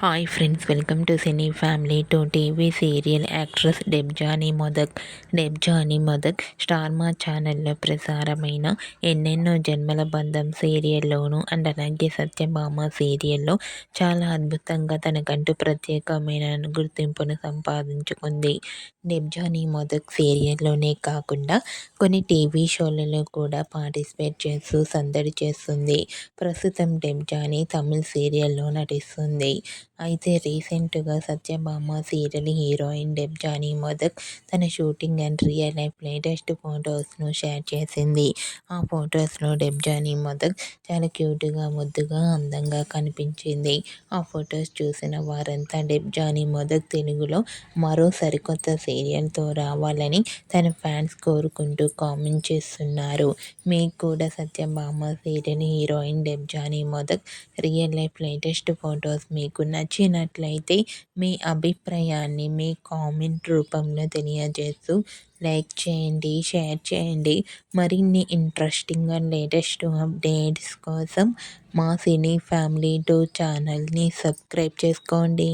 Hi friends, welcome to cine family to TV serial actress Debjani Modak star Maa ఛానల్లో ప్రసారమైన ఎన్నెన్నో జన్మల బంధం సీరియల్లోనూ అండ్ అలాగే సత్యభామ సీరియల్లో చాలా అద్భుతంగా తనకంటూ ప్రత్యేకమైన గుర్తింపును సంపాదించుకుంది. డెబ్జానీ మదక్ సీరియల్లోనే కాకుండా కొన్ని టీవీ షోలలో కూడా పార్టిసిపేట్ చేస్తూ సందడి చేస్తుంది. ప్రస్తుతం డెబ్జానీ తమిళ్ సీరియల్లో నటిస్తుంది. అయితే రీసెంట్గా సత్యభామ సీరియల్ హీరోయిన్ డెబ్జానీ మదక్ తన shooting and real life latest ఫొటోస్ను షేర్ చేసింది. ఆ ఫొటోస్లో డెబ్జానీ మదక్ చాలా క్యూట్గా, ముద్దుగా, అందంగా కనిపించింది. ఆ ఫొటోస్ చూసిన వారంతా డెబ్జానీ మదక్ తెలుగులో మరో సరికొత్త సీరియల్తో రావాలని తన ఫ్యాన్స్ కోరుకుంటూ కామెంట్ చేస్తున్నారు. మీకు కూడా Satyabhama serial heroine Debjani Modak real life latest photos మీకు నచ్చినట్లయితే మీ అభిప్రాయాన్ని మీ కామెంట్ రూపంలో తెలియజేస్తూ లైక్ చేయండి, షేర్ చేయండి. మరిన్ని ఇంట్రెస్టింగ్ అండ్ లేటెస్ట్ అప్డేట్స్ కోసం మా సినీ ఫ్యామిలీ 2 ఛానల్ని సబ్స్క్రైబ్ చేసుకోండి.